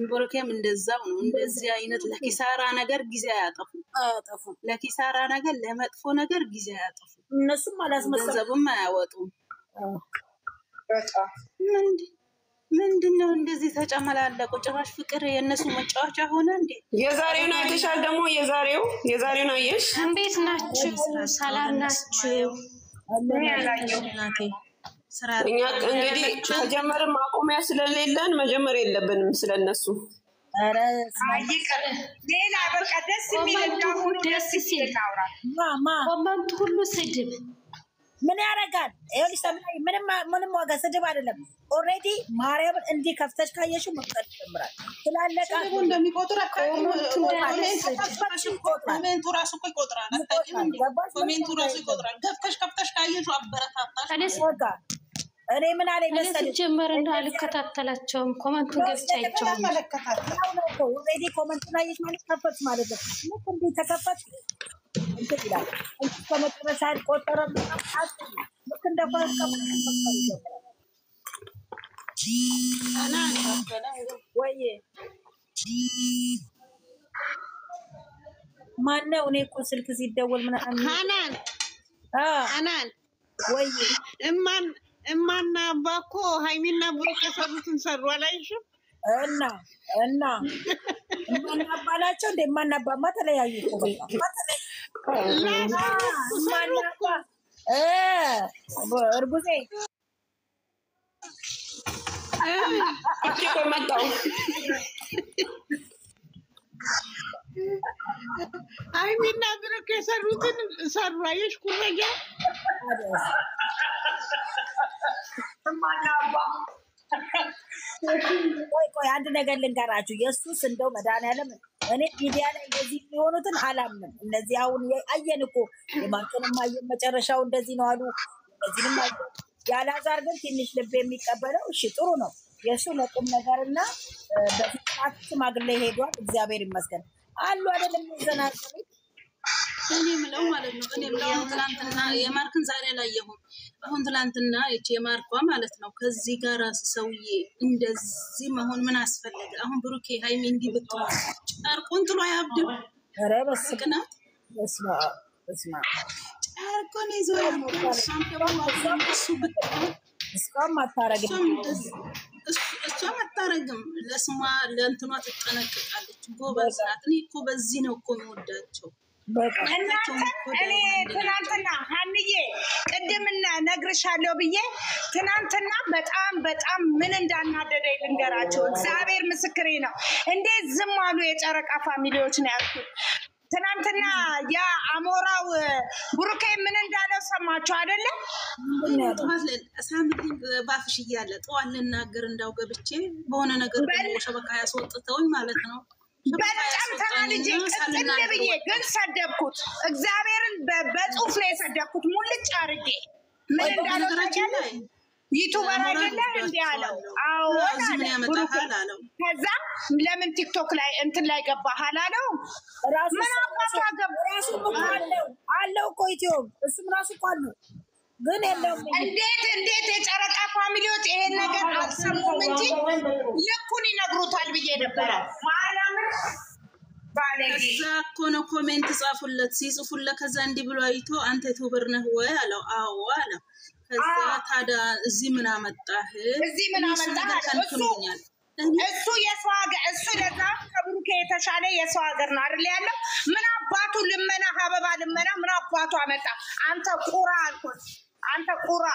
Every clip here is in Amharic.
ብሩኬም እንደዛው ነው እንደዚህ አይነት ለኪሳራ ነገር ጊዜ አያጠፉ ለኪሳራ ነገር ለመጥፎ ነገር ጊዜ አያጠፉ እነሱም አላስመሰሉም አያወጡም በቃ ምንድነው እንደዚህ ተጨመላለቁ ጭራሽ ፍቅር የነሱ መጫወቻ ሆነ እንዴ የዛሬውን አይተሻል ደግሞ የዛሬውን አየሽ እንዴት ናችሁ ሰላም ናችሁ እኛ እንግዲህ ተጀመረም ማቆሚያ ስለሌለን መጀመር የለብንም ስለነሱ አረ አይቀር ሌላ በቃ ደስ የሚል ነው ደስ ሲል ታውራ ማማ ኮመንት ሁሉ ስድብ ምን ያረጋል ይኸውልሽ ምንም ዋጋ ስድብ አይደለም ኦሬዲ ማርያም እንዲ ከፍተሽ ካየሽው መቀጠል ጀምራል ስላለቃ እንደሚቆጥራ ኮሜንቱ ራሱ ይቆጥራል ኮሜንቱ ራሱ ይቆጥራል ከፍተሽ ካየሽው አበረታታሽ እኔ ምን አለኝ መሰለኝ ጀመረ እንዳልከታተላቸውም ኮሜንቱን ገብቻቸው ኦሬዲ ኮሜንቱን አየሽ ማለት ከፈት ማለት ነው እንዴ ተከፈት እንዴት ከመጨረሻ ቆጠረ ልክ እንደፈቀም ወይ ማነው እኔ እኮ ስልክ ሲደወል ምን ሃናን ወይ እማና አባኮ ሃይሚና ብሩክ የሰሩትን ሰሩ አላይሽም እና እማና አባላቸው እንደማና አባማ ተለያዩ እኮ እርጉዜ እቺ ኮመንታው ሃይሚና ብሩክ የሰሩትን ሰሩ አየሽ ኩረጃ ቆይ አንድ ነገር ልንገራችሁ የሱስ እንደው መድኃኒዓለም እኔ ሚዲያ ላይ እንደዚህ የሚሆኑትን አላምንም እነዚህ አሁን አየን እኮ የማርኮንም አየን መጨረሻው እንደዚህ ነው አሉ እዚህም ያላዛር ግን ትንሽ ልብ የሚቀበለው እሺ ጥሩ ነው የሱ ለቁም ነገርና በፍቃድ ሽማግሌ ሄዷል እግዚአብሔር ይመስገን አሉ አይደለም ዘናቀሉ እኔ ምለው ማለት ነው እኔ ምለው ትላንትና የማርክን ዛሬ ላይ ይሁን አሁን ትላንትና እቺ የማርኳ ማለት ነው ከዚህ ጋር ሰውዬ እንደዚህ መሆን ምን አስፈልገ አሁን ብሩኬ ሃይሚ እንዲ ብትው ጨርቁን ጥሎ ያብድም ኧረ በስቅናት በስማ ጨርቁን ይዞ እሱ ብትው እስካም አታረግም እሷ አታረግም ለስማ ለእንትኗ ትጠነቀቃለች ጎበዝ ናት እኔ እኮ በዚህ ነው እኮ የምወዳቸው እኔ ትናንትና ሀንዬ ቅድምና ነግርሻለሁ ብዬ ትናንትና በጣም ምን እንዳናደደኝ ልንገራቸው እግዚአብሔር ምስክሬ ነው እንዴት ዝም አሉ የጨረቃ ፋሚሊዎች ነው ያልኩት ትናንትና ያ አሞራው ብሩኬ ምን እንዳለው ሰማችሁ አይደለ ሳምንት ባፍሽ እያለ ጠዋት ልናገር እንዳው ገብቼ በሆነ ነገር ደግሞ ሸበካ ያስወጥተውኝ ማለት ነው በጣም ተናልጄ ቅጥል ብዬ ግን ሰደብኩት እግዚአብሔርን በጽሁፍ ላይ ሰደብኩት ሙልጭ አርጌ ምን እንዳለው ታውቂያለሽ ዩቲዩበር አይደለ እንዴ አለው አዎ ምን ያመጣሃል አለው ከዛ ለምን ቲክቶክ ላይ እንትን ላይ ገባህ አላለው ምን አባቷ ገባ ራሱ አለው እኮ ዩቲዩብ እሱም ራሱ እኮ አለው ግን የለውም እንዴት የጨረቃ ፋሚሊዎች ይሄን ነገር አልሰሙም እንጂ ልኩን ይነግሩታል ብዬ ነበር ማርያምን ከዛ እኮ ነው ኮሜንት ጻፉለት ሲጽፉለት ከዛ እንዲህ ብሎ አይቶ አንተ ዩቲዩበር ነህ ወይ አለው አዎ አለው ከዛ ታዲያ እዚህ ምን አመጣህ እሱ የሰው ሀገር እሱ ለዛ ከብሩኬ የተሻለ የሰው ሀገር ነው አይደል ያለው ምን አባቱ ልመና ሀበባ ልመና ምን አባቱ አመጣ አንተ ቁራ አልኩት አንተ ቁራ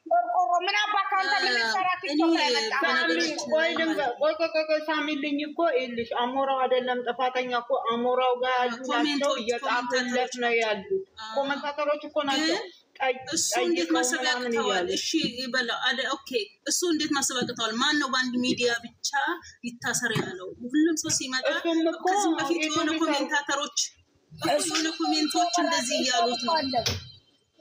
ቆርቆሮ ምን አባቱ አንተ ምን ሰራት ቆይ ሳሚልኝ እኮ ይልሽ አሞራው አይደለም ጥፋተኛ እኮ አሞራው ጋር ያሉት እየጣፉለት ነው ያሉት ኮሜንታተሮች እኮ ናቸው እሱ እንዴት ማሰብ ያቅተዋል እሺ ይበላው አደ ኦኬ እሱ እንዴት ማሰብ ያቅተዋል ማን ነው ባንድ ሚዲያ ብቻ ይታሰር ያለው ሁሉም ሰው ሲመጣ ከዚህ በፊት የሆነ ኮሜንታተሮች የሆነ ኮሜንቶች እንደዚህ ያሉት ነው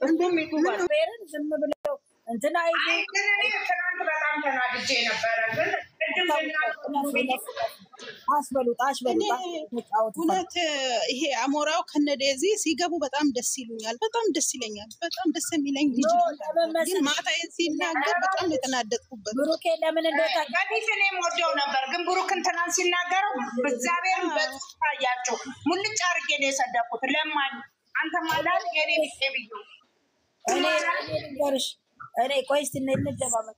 እንደም ይተባበረን ዝም ብለው እንትና አይዴ ትናንት በጣም ተናድጄ ነበረ ግን አስበሉት እውነት ይሄ አሞራው ከነደዚ ሲገቡ በጣም ደስ ይሉኛል በጣም ደስ ይለኛል በጣም ደስ የሚለኝ ልጅ ግን ማታ ሲናገር በጣም የተናደድኩበት ብሩኬ ለምን እንደታ ከፊት እኔም ወደው ነበር ሲናገረው እግዚአብሔርን በጽሁፍ ታያቸው ሙልጭ አድርጌ ነው የሰደኩት። ለማኝ አንተ ማለት የኔ ቤቢዩ እኔ ቆይ እስቲ እንደባመጥ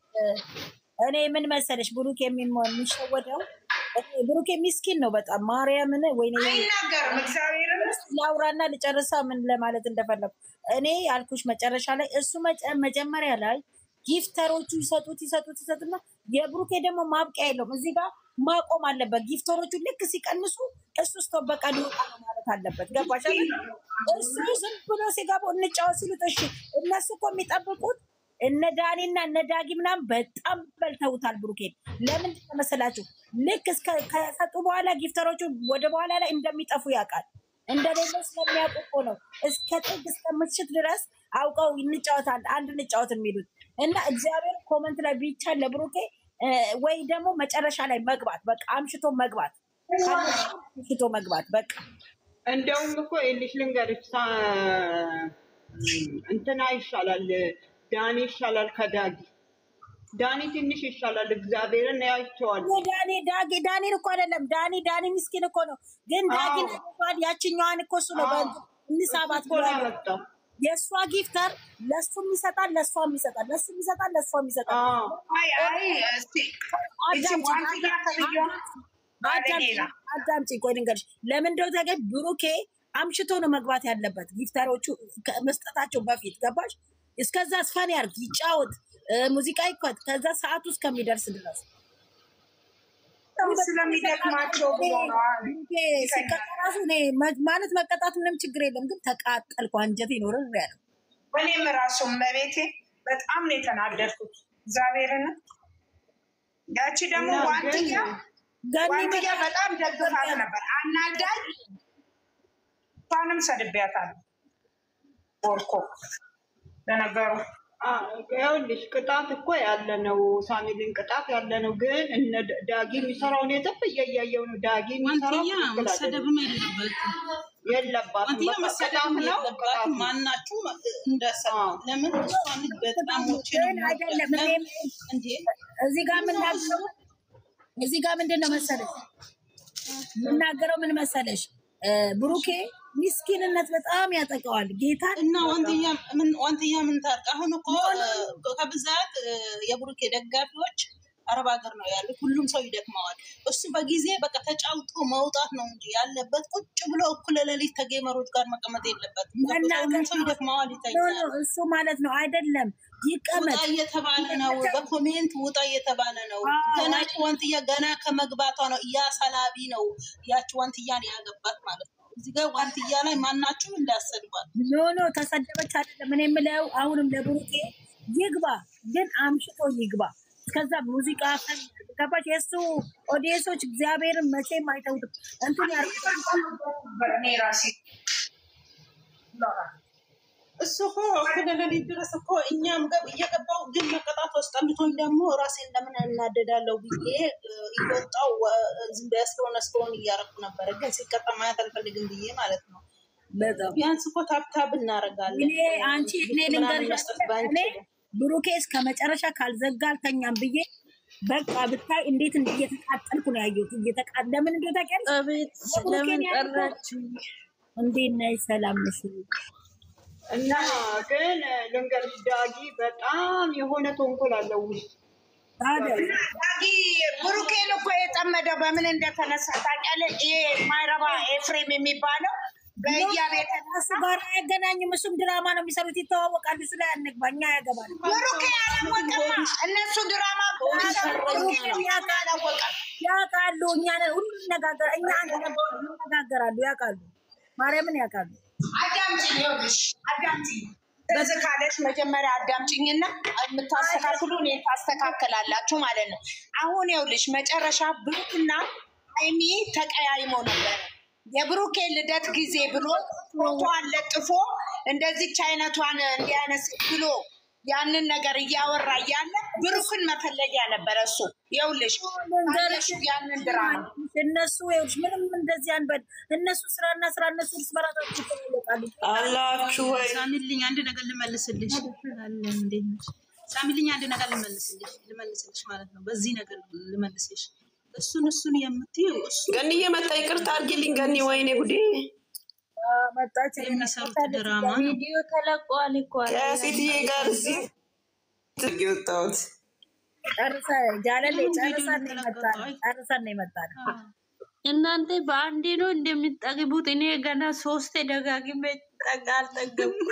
እኔ ምን መሰለሽ ብሩክ የሚሸወደው ብሩክ ምስኪን ነው በጣም ማርያምን ወይኔ አይናገርም። እግዚአብሔርን ላውራና ልጨርሳ ምን ለማለት እንደፈለኩ እኔ ያልኩሽ መጨረሻ ላይ እሱ መጀመሪያ ላይ ጊፍተሮቹ ይሰጡትና የብሩኬ ደግሞ ማብቂያ የለውም። እዚህ ጋር ማቆም አለበት። ጊፍተሮቹ ልክ ሲቀንሱ እሱ በቃ ሊወጣ ነው ማለት አለበት። ገባሽ? እሱ ዝም ብሎ ሲገቡ እንጫወት ሲሉት እሺ። እነሱ እኮ የሚጠብቁት እነ ዳኒና እነ ዳጊ ምናምን በጣም በልተውታል ብሩኬን። ለምንድን መሰላችሁ? ልክ ከሰጡ በኋላ ጊፍተሮቹ ወደ በኋላ ላይ እንደሚጠፉ ያውቃል። እንደሌለው ስለሚያውቁ እኮ ነው እስከ ጥግ እስከ ምሽት ድረስ አውቀው እንጫወታል አንድ እንጫወት የሚሉት እና እግዚአብሔር ኮመንት ላይ ቢቻል ለብሩኬ ወይ ደግሞ መጨረሻ ላይ መግባት በቃ አምሽቶ መግባት በቃ እንደውም እኮ ይልሽ ልንገርሽ እንትና ይሻላል ዳኒ ይሻላል ከዳጊ ዳኒ ትንሽ ይሻላል። እግዚአብሔርን ያይቸዋል። ዳኒ እኮ አይደለም ዳኒ ምስኪን እኮ ነው። ግን ዳጊ እንኳን ያችኛዋን እኮ እሱ ነው እንሳባት ብሎ ያመጣው የእሷ ጊፍተር ለሱም ይሰጣል ለሷም ይሰጣል ለሱም ይሰጣል ለሷም ይሰጣል። አዳምጪ ቆይ ልንገርሽ ለምን እንደው ታገኝ ብሩኬ አምሽቶ ነው መግባት ያለበት ጊፍተሮቹ መስጠታቸው በፊት ገባሽ? እስከዛ አስፋን ያርግ ይጫወት ሙዚቃ ይክፈት ከዛ ሰዓቱ እስከሚደርስ ድረስ ስለሚደክማቸው ሲቀጣራሱ ማለት መቀጣት ምንም ችግር የለም። ግን ተቃጠልኩ አንጀቴ ይኖረው ያለው እኔም ራሱ መቤቴ በጣም ነው የተናደድኩት። እግዚአብሔርን ያቺ ደግሞ ዋንትያ በጣም ደግፋት ነበር አናዳኝ ታንም ሰድቢያታለሁ ወርኮ ለነገሩ ይኸውልሽ ቅጣት እኮ ያለ ነው። ሳሚልን ቅጣት ያለ ነው። ግን እነ ዳጊ የሚሰራውን የጠፍ እያየው ነው። ዳጊ የሚሰራው መሰደብም የለባትም መሰዳም ነው። ማናችሁ እንደሰራ ለምን እሷን በጣም ሞቼ ነው አይደለም እንዴ እዚህ ጋር ምንድነው መሰለሽ የምናገረው ምን መሰለሽ ብሩኬ ምስኪንነት በጣም ያጠቃዋል ጌታ እና ዋንትያ ምን ታርቅ አሁን እኮ ከብዛት የብሩኬ ደጋፊዎች አረብ ሀገር ነው ያሉት። ሁሉም ሰው ይደክመዋል። እሱ በጊዜ በቃ ተጫውቶ መውጣት ነው እንጂ ያለበት ቁጭ ብሎ እኩለ ሌሊት ከጌመሮች ጋር መቀመጥ የለበትም። ሁሉም ሰው ይደክመዋል ይተኛል። እሱ ማለት ነው አይደለም ይቀመጥ እየተባለ ነው በኮሜንት ውጣ እየተባለ ነው። ገና ዋንትያ ገና ከመግባቷ ነው ያ ሰላቢ ነው ያቺ ዋንትያን ያገባት ማለት ነው። እዚህ ጋር ዋንትያ ላይ ማናችሁም እንዳሰድባል። ኖ ተሰደበች አይደለም እኔ የምለው አሁንም ለብሩኬ ይግባ ግን አምሽቶ ይግባ። ከዛ ሙዚቃ ከፋሽ የሱ ኦዲየንሶች እግዚአብሔርን መቼም አይተውትም። እንትን ያርቁታል እኔ ራሴ እሱ እኮ ከሌሊት ድረስ እኮ እኛም እየገባው ግን መቀጣት ወስጠልቶኝ ደግሞ ራሴን ለምን እናደዳለው ብዬ እየወጣው ዝም ብያስተሆነ እያረኩ ነበረ። ግን ሲቀጣ ማየት አልፈልግም ብዬ ማለት ነው። ቢያንስ እኮ ታብታብ እናደርጋለን። እኔ ልንገርሽ ብሩኬ እስከ መጨረሻ ካልዘጋ አልተኛም ብዬ በቃ ብታይ እንዴት እየተቃጠልኩ ነው ያየሁት። ለምን እንደው ታውቂያለሽ? ለምን ጠራችሁ? እንዴት ነሽ? ሰላም ነሽ? እና ግን ልንገርሽ ዳጊ በጣም የሆነ ተንኮል አለው ውስጥ ዳጊ ብሩኬን እኮ የጠመደው በምን እንደተነሳ ታውቂያለሽ? ይሄ ማይረባ ኤፍሬም የሚባለው በየቤት እሱ ጋር አያገናኝም። እሱም ድራማ ነው የሚሰሩት ይተዋወቃሉ። እሱ ላይ አንግባ እኛ ያገባል። ብሩኬ አላወቀማ እነሱ ድራማ ያውቃሉ። እኛ ሁሉ ነጋገር እኛ ነጋገራሉ ያውቃሉ። ማርያምን ያውቃሉ። አዳምጪኝ ይኸውልሽ አዳምጪኝ በዚህ ካለሽ መጀመሪያ አዳምጪኝና የምታስተካክሉ እኔ ታስተካክላላችሁ ማለት ነው። አሁን ይኸውልሽ መጨረሻ ብሩክና ሀይሚ ተቀያይሞ ነበር። የብሩኬ ልደት ጊዜ ብሎ ፎቶዋን ለጥፎ እንደዚች አይነቷን እንዲያነስ ብሎ ያንን ነገር እያወራ እያለ ብሩክን መፈለጊያ ነበረ እሱ። ይኸውልሽ ያንን ድራማ እነሱ ይኸውልሽ ምንም እንደዚህ አንበል እነሱ ስራና ስራ እነሱ እርስ በራሳቸው ይጠይቃሉ። አላችሁ ወይ ሳሚልኝ አንድ ነገር ልመልስልሽ አለ እንዴ ሳሚልኝ አንድ ነገር ልመልስልሽ ማለት ነው። በዚህ ነገር ልመልስልሽ እሱን የምትይው እሱ ገኒ የመጣ ይቅርታ አድርጊልኝ ገኒ ወይኔ ጉዴ መጣች የሚሰሩት ድራማ ቪዲዮ ተለቋል እኮ ከሴትዬ ጋር እዚህ ትግዩታውት ጨርሳ ጃለሌ ጨርሰን ይመጣል እናንተ በአንዴ ነው እንደምትጠግቡት እኔ ገና 3 ደጋግሜ ጠጋል ጠገብኩ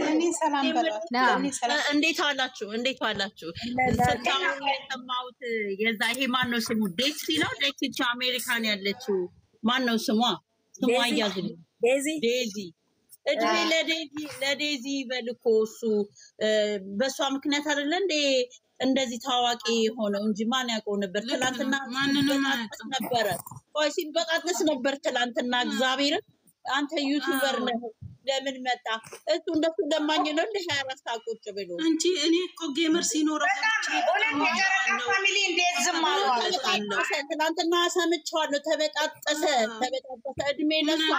እኔ ሰላም በላት እንዴት ዋላችሁ ሰጣው የሰማሁት የዛ ይሄ ማን ነው ስሙ ዴክሲ ነው ዴክሲ አሜሪካን ያለችው ማን ነው ስሟ ያዝልኝ ዴዚ እድሜ ለዴዚ በልኮ እሱ በሷ ምክንያት አይደለ እንዴ እንደዚህ ታዋቂ ሆነው እንጂ ማን ያውቀው ነበር ትላንትና ማንንም ነበር ወይ ሲበቃጥስ ነበር ትላንትና እግዚአብሔር አንተ ዩቲዩበር ነህ ለምን መጣ እሱ እንደሱ ለማኝ ነው እንደ 24 ሰዓት ቁጭ ብሎ እንጂ እኔ እኮ ጌመር ሲኖረው ፋሚሊ እንዴት ዝም አሉ ትላንትና ሰምቻለሁ ተበጣጠሰ እድሜ ለሷ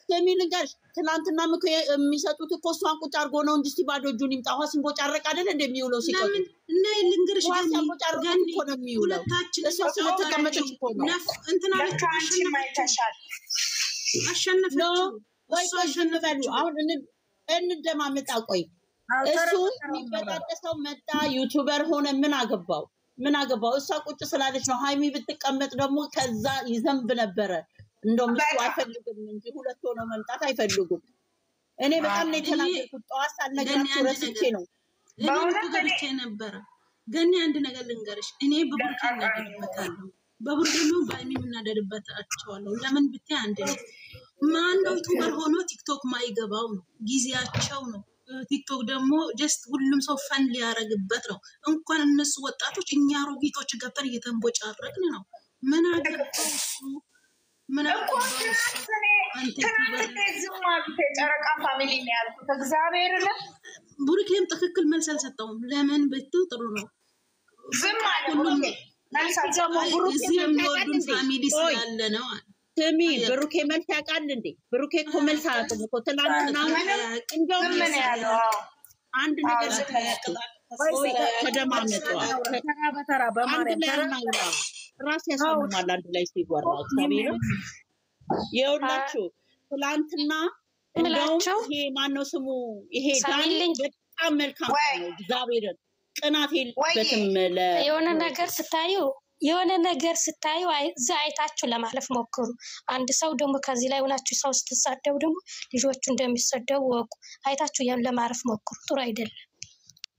ከሚልጋሽ ትላንትና ምክ የሚሰጡት እኮ እሷን ቁጭ አድርጎ ነው እንጂ ሲባዶ እጁን ይምጣ ኋሲን ቦጫረቅ አይደል እንደሚውለው ሲቀር እና ልንገርሽ ኋሲን ቦጫረቅ እኮ ነው የሚውለው እሷ ስለተቀመጠች እኮ ነው እንትና ለካንቺ ማይተሻል አሸነፈችው ወይ አሸነፈሉ አሁን እንደማመጣ ቆይ እሱ የሚበጣጠሰው መጣ ዩቲዩበር ሆነ ምን አገባው እሷ ቁጭ ስላለች ነው ሃይሚ ብትቀመጥ ደግሞ ከዛ ይዘንብ ነበረ እንደውም እሱ አይፈልግም እንጂ ሁለት ሆነው መምጣት አይፈልጉም እኔ በጣም ነው የተናገርኩት ጠዋት ሳልነግራችሁ ረስቼ ነው በእውነት ገብቼ ነበር ግን አንድ ነገር ልንገርሽ እኔ በቡርኬ እናደድበታለሁ በቡርኬ ነው ባይሚ እናደድበታቸዋለሁ ለምን ብታይ አንድ ነው ማን ነው ዩቲዩበር ሆኖ ቲክቶክ ማይገባው ነው ጊዜያቸው ነው ቲክቶክ ደግሞ ጀስት ሁሉም ሰው ፈን ሊያረግበት ነው እንኳን እነሱ ወጣቶች እኛ ሮጊቶች ገብተን እየተንቦጫረቅን ነው ምን አገባው እሱ ምን አገባው አንተ ጨረቃ ፋሚሊ ነው ያልኩት እግዚአብሔር ነው ቡርኬም ትክክል መልስ አልሰጠውም ለምን ብትው ጥሩ ነው ዝም አለ እዚህ የሚወዱን ፋሚሊ ስላለ ነው ስሚ ብሩኬ መልስ ያውቃል እንዴ ብሩኬ እኮ መልስ አያውቅም እኮ ትናንትና እንደውም ምን ያለው አንድ ነገር ተደማመጠዋል በተራ በማርያም ራስ ያሳምማል አንድ ላይ ሲወራ እግዚአብሔር ይኸውላችሁ ትላንትና እንደውም ይሄ ማነው ስሙ ይሄ ዳኒ በጣም መልካም ነው እግዚአብሔር ቅናት የለበትም የሆነ ነገር ስታዩ እዛ አይታችሁ ለማለፍ ሞክሩ አንድ ሰው ደግሞ ከዚህ ላይ ሆናችሁ ሰው ስትሳደቡ ደግሞ ልጆቹ እንደሚሰደቡ ወቁ አይታችሁ ያን ለማለፍ ሞክሩ ጥሩ አይደለም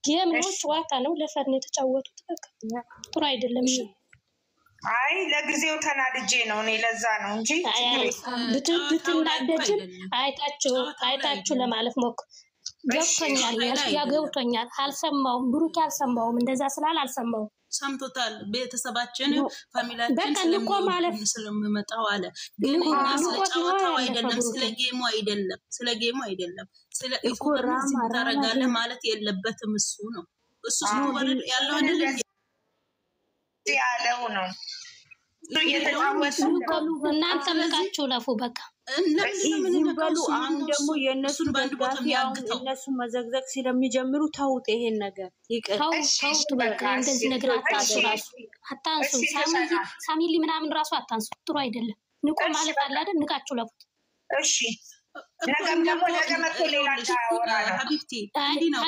ጌም ነው ጨዋታ ነው ለፈን የተጫወቱት በቃ ጥሩ አይደለም አይ ለጊዜው ተናድጄ ነው እኔ ለዛ ነው እንጂ ብትናደጅም አይታችሁ ለማለፍ ሞክሩ ገብቶኛል ያገብቶኛል አልሰማውም ብሩክ አልሰማውም እንደዛ ስላል አልሰማውም ሰምቶታል ቤተሰባችን ፋሚሊያችን ስለምመጣው አለ ግን ስለጫወታው አይደለም ስለ ጌሙ አይደለም ስለ ኢኮኖሚ ታረጋለ ማለት የለበትም እሱ ነው እሱ ወረድ ያለው አይደለም ያለው ነው እናንተ መቃችሁ ለፉ በቃ እንበሉ አሁን ደግሞ የነሱን በንቦታም ያግተው እነሱ መዘግዘግ ስለሚጀምሩ ተውት ይሄን ነገር ይቅር ተውት በቃ እንደዚህ ነገር አታንሱ ሳሚሊ ምናምን ራሱ አታንሱ ጥሩ አይደለም ንቆ ማለት አለ አይደል ንቃችሁ ለፉት እሺ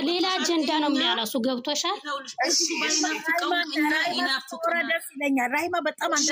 ሌላ አጀንዳ ነው የሚያነሱ ገብቶሻል ደስ ይለኛል ራይማ በጣም አንተ